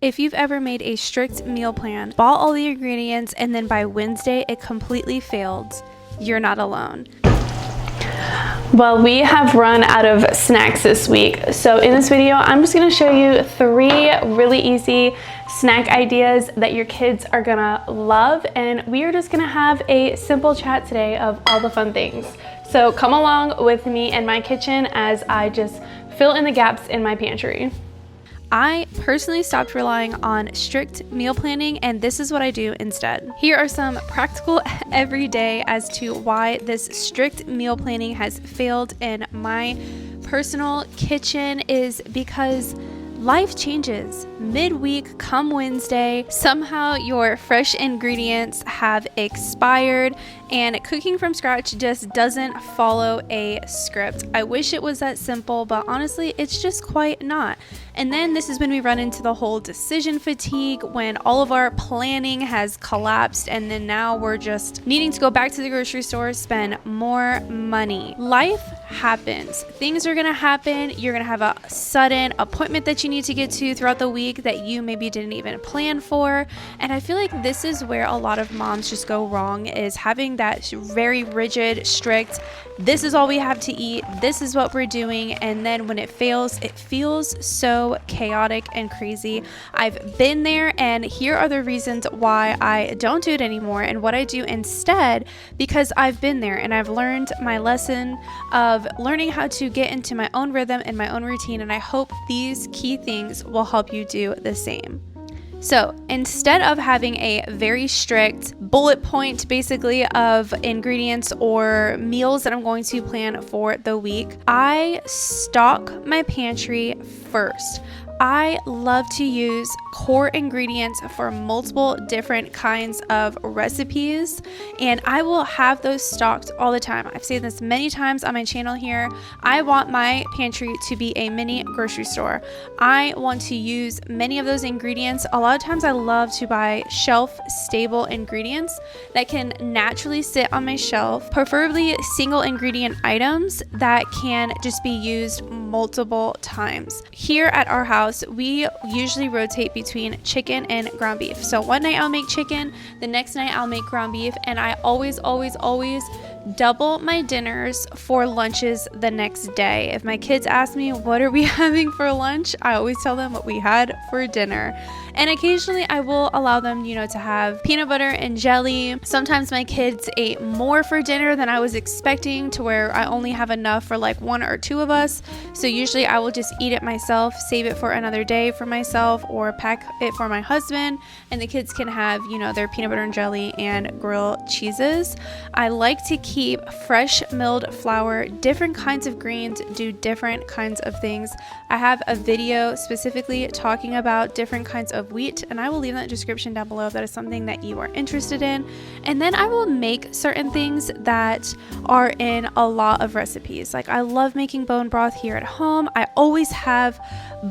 If you've ever made a strict meal plan, bought all the ingredients, and then by Wednesday it completely failed, you're not alone. Well, we have run out of snacks this week. So in this video, I'm just gonna show you 3 really easy snack ideas that your kids are gonna love. And we are just gonna have a simple chat today of all the fun things. So come along with me in my kitchen as I just fill in the gaps in my pantry. I personally stopped relying on strict meal planning, and this is what I do instead. Here are some practical everyday as to why this strict meal planning has failed in my personal kitchen is because life changes. Midweek, come Wednesday, somehow your fresh ingredients have expired and cooking from scratch just doesn't follow a script. I wish it was that simple, but honestly, it's just quite not. And then this is when we run into the whole decision fatigue, when all of our planning has collapsed and then now we're just needing to go back to the grocery store, spend more money. Life happens. Things are gonna happen. You're gonna have a sudden appointment that you need to get to throughout the week that you maybe didn't even plan for. And I feel like this is where a lot of moms just go wrong, is having that very rigid, strict, this is all we have to eat, this is what we're doing, and then when it fails, it feels so chaotic and crazy. I've been there, and here are the reasons why I don't do it anymore and what I do instead, because I've been there and I've learned my lesson of learning how to get into my own rhythm and my own routine, and I hope these key things will help you do the same. So instead of having a very strict bullet point basically of ingredients or meals that I'm going to plan for the week, I stock my pantry first. I love to use core ingredients for multiple different kinds of recipes, and I will have those stocked all the time. I've said this many times on my channel here. I want my pantry to be a mini grocery store. I want to use many of those ingredients. A lot of times I love to buy shelf-stable ingredients that can naturally sit on my shelf, preferably single ingredient items that can just be used multiple times. Here at our house, we usually rotate between chicken and ground beef. So one night I'll make chicken, the next night I'll make ground beef, and I always double my dinners for lunches the next day. If my kids ask me, what are we having for lunch? I always tell them what we had for dinner. And occasionally I will allow them, to have peanut butter and jelly. Sometimes my kids ate more for dinner than I was expecting, to where I only have enough for like 1 or 2 of us. So usually I will just eat it myself, save it for another day for myself, or pack it for my husband, and the kids can have, their peanut butter and jelly and grilled cheeses. I like to keep fresh milled flour, different kinds of grains do different kinds of things. I have a video specifically talking about different kinds of wheat, and I will leave that description down below if that is something that you are interested in. And then I will make certain things that are in a lot of recipes. Like, I love making bone broth here at home. I always have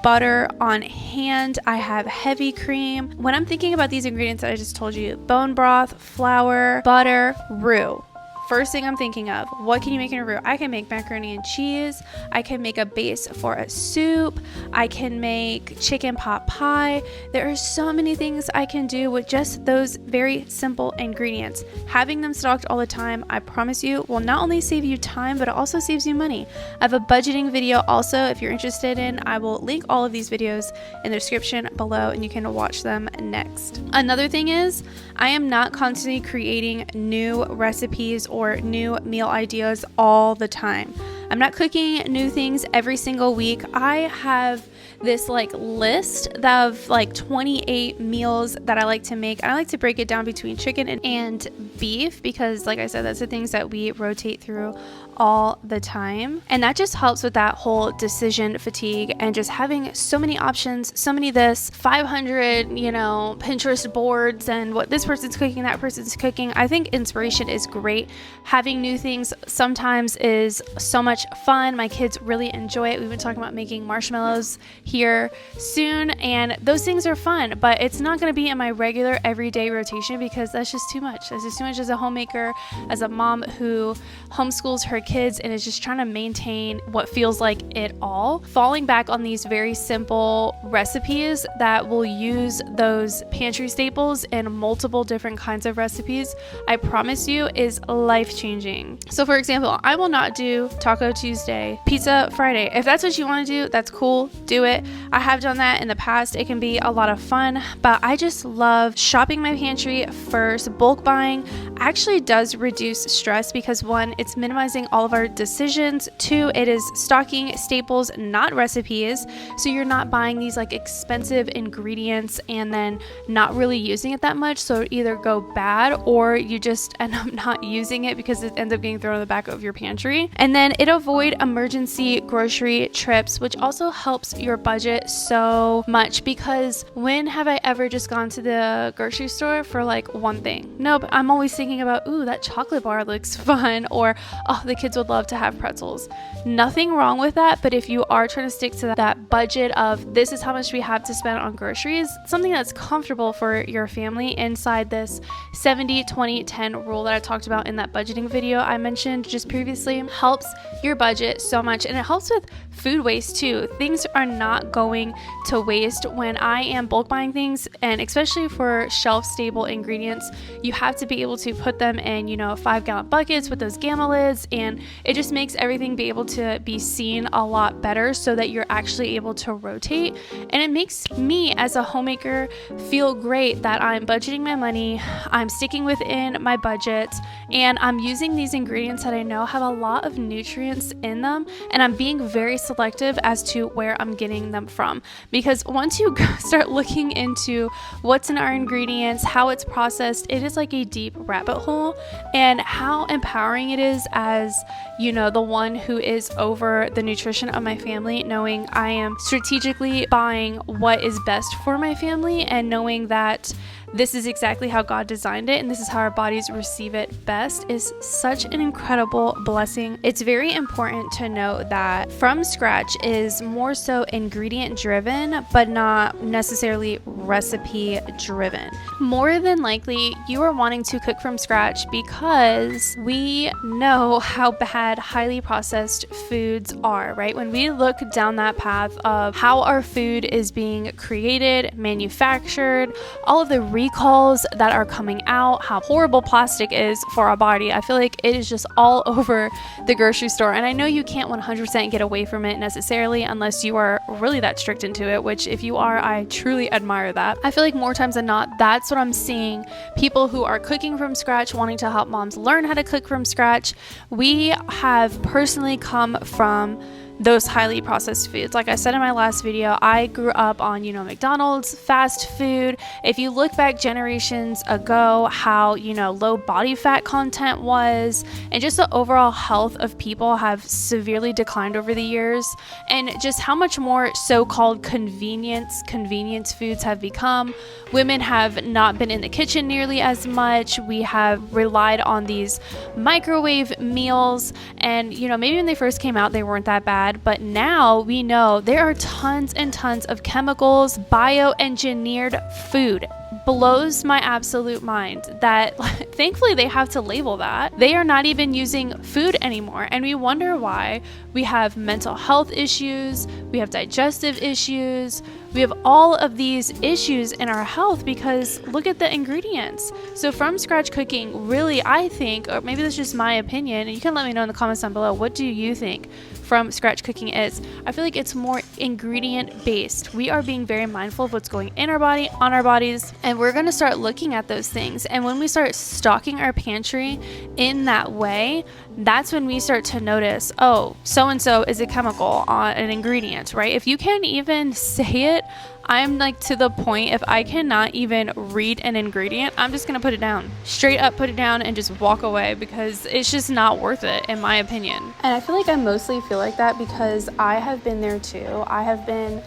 butter on hand. I have heavy cream. When I'm thinking about these ingredients that I just told you, bone broth, flour, butter, roux, first thing I'm thinking of, what can you make in a roux? I can make macaroni and cheese. I can make a base for a soup. I can make chicken pot pie. There are so many things I can do with just those very simple ingredients. Having them stocked all the time, I promise you, will not only save you time, but it also saves you money. I have a budgeting video also, if you're interested in. I will link all of these videos in the description below, and you can watch them next. Another thing is, I am not constantly creating new recipes or new meal ideas all the time. I'm not cooking new things every single week. I have this list of 28 meals that I like to make. I like to break it down between chicken and beef because, like I said, that's the things that we rotate through all the time, and that just helps with that whole decision fatigue and just having so many options, so many 500 Pinterest boards and what this person's cooking, that person's cooking. I think inspiration is great. Having new things sometimes is so much fun. My kids really enjoy it. We've been talking about making marshmallows here soon, and those things are fun, but it's not going to be in my regular everyday rotation because that's just too much. That's just too much as a homemaker, as a mom who homeschools her kids and is just trying to maintain what feels like it all, falling back on these very simple recipes that will use those pantry staples in multiple different kinds of recipes, I promise you is life-changing. So for example, I will not do Taco Tuesday, Pizza Friday. If that's what you want to do, that's cool, do it. I have done that in the past. It can be a lot of fun, but I just love shopping my pantry first. Bulk buying actually does reduce stress because one, it's minimizing all of our decisions. Two, it is stocking staples, not recipes. So you're not buying these like expensive ingredients and then not really using it that much. So either go bad or you just end up not using it because it ends up getting thrown in the back of your pantry. And then it avoid emergency grocery trips, which also helps your budget so much, because when have I ever just gone to the grocery store for like one thing? Nope. I'm always thinking about, ooh, that chocolate bar looks fun, or oh, the kids would love to have pretzels. Nothing wrong with that, but if you are trying to stick to that budget of this is how much we have to spend on groceries, something that's comfortable for your family inside this 70-20-10 rule that I talked about in that budgeting video I mentioned just previously, helps your budget so much. And it helps with food waste too. Things are not going to waste when I am bulk buying things, and especially for shelf stable ingredients, you have to be able to put them in 5-gallon buckets with those gamma lids, and it just makes everything be able to be seen a lot better so that you're actually able to rotate. And it makes me as a homemaker feel great that I'm budgeting my money, I'm sticking within my budget, and I'm using these ingredients that I know have a lot of nutrients in them, and I'm being very selective as to where I'm getting them from. Because once you start looking into what's in our ingredients, how it's processed, it is like a deep rabbit hole. And how empowering it is as the one who is over the nutrition of my family, knowing I am strategically buying what is best for my family and knowing that this is exactly how God designed it and this is how our bodies receive it best, is such an incredible blessing. It's very important to know that from scratch is more so ingredient driven, but not necessarily recipe driven. More than likely, you are wanting to cook from scratch because we know how bad highly processed foods are, right? When we look down that path of how our food is being created, manufactured, all of the recalls that are coming out, how horrible plastic is for our body, I feel like it is just all over the grocery store. And I know you can't 100% get away from it necessarily unless you are really that strict into it, which if you are, I truly admire that. I feel like more times than not, that's what I'm seeing. People who are cooking from scratch, wanting to help moms learn how to cook from scratch. We have personally come from those highly processed foods. Like I said in my last video, I grew up on, McDonald's, fast food. If you look back generations ago, how, low body fat content was, and just the overall health of people have severely declined over the years, and just how much more so-called convenience foods have become. Women have not been in the kitchen nearly as much. We have relied on these microwave meals, and, maybe when they first came out, they weren't that bad. But now we know there are tons and tons of chemicals, bioengineered food. Blows my absolute mind that thankfully they have to label that. They are not even using food anymore. And we wonder why. We have mental health issues, we have digestive issues, we have all of these issues in our health because look at the ingredients. So from scratch cooking, really, I think, or maybe that's just my opinion, and you can let me know in the comments down below, what do you think from scratch cooking is? I feel like it's more ingredient based. We are being very mindful of what's going in our body, on our bodies, and we're going to start looking at those things. And when we start stocking our pantry in that way, that's when we start to notice, oh, so-and-so is a chemical on an ingredient, right? If you can't even say it, I'm like to the point, if I cannot even read an ingredient, I'm just going to put it down. Straight up put it down and just walk away because it's just not worth it, in my opinion. And I feel like I mostly feel like that because I have been there too. I have been,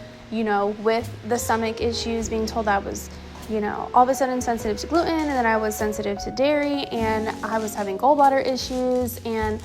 with the stomach issues, being told I was all of a sudden sensitive to gluten, and then I was sensitive to dairy, and I was having gallbladder issues, and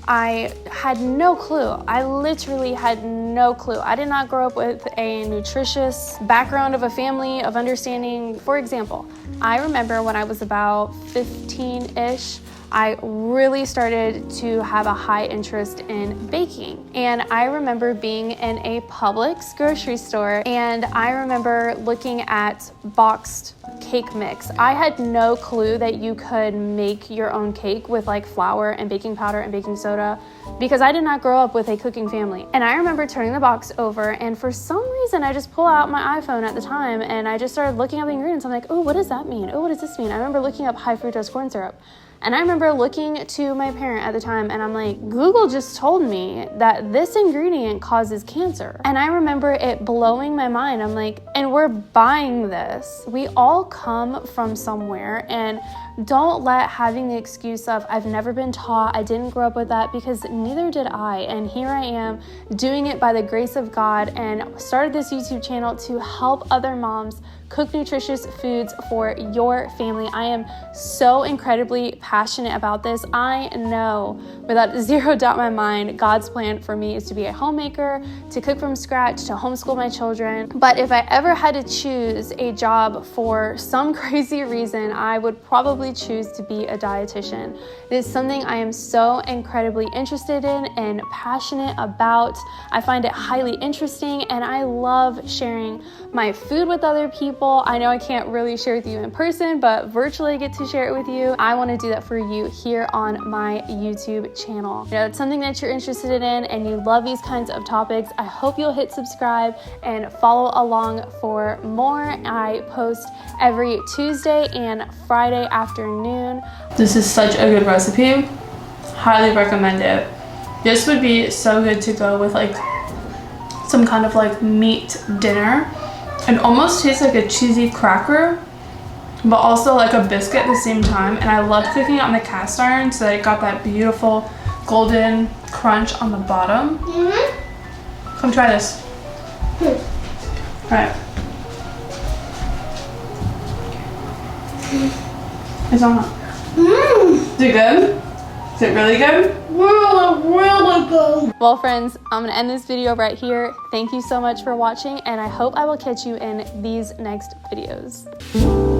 I had no clue. I literally had no clue. I did not grow up with a nutritious background of a family of understanding. For example, I remember when I was about 15-ish, I really started to have a high interest in baking. And I remember being in a Publix grocery store, and I remember looking at boxed cake mix. I had no clue that you could make your own cake with like flour and baking powder and baking soda, because I did not grow up with a cooking family. And I remember turning the box over, and for some reason I just pull out my iPhone at the time and I just started looking up the ingredients. I'm like, oh, what does that mean? Oh, what does this mean? I remember looking up high fructose corn syrup. And I remember looking to my parent at the time and I'm like, Google just told me that this ingredient causes cancer. And I remember it blowing my mind. I'm like, and we're buying this. We all come from somewhere, and don't let having the excuse of I've never been taught, I didn't grow up with that, because neither did I. And here I am doing it by the grace of God, and started this YouTube channel to help other moms cook nutritious foods for your family. I am so incredibly passionate about this. I know without zero doubt in my mind, God's plan for me is to be a homemaker, to cook from scratch, to homeschool my children. But if I ever had to choose a job for some crazy reason, I would probably choose to be a dietitian. It is something I am so incredibly interested in and passionate about. I find it highly interesting, and I love sharing my food with other people. I know I can't really share with you in person, but virtually I get to share it with you. I want to do that for you here on my YouTube channel. You know, it's something that you're interested in and you love these kinds of topics. I hope you'll hit subscribe and follow along for more. I post every Tuesday and Friday afternoon. This is such a good recipe. Highly recommend it. This would be so good to go with like some kind of like meat dinner. It almost tastes like a cheesy cracker, but also like a biscuit at the same time. And I love cooking it on the cast iron so that it got that beautiful golden crunch on the bottom. Come try this. All right. It's on. Is it good? Is it really good? Really good. Well, friends, I'm gonna end this video right here. Thank you so much for watching, and I hope I will catch you in these next videos.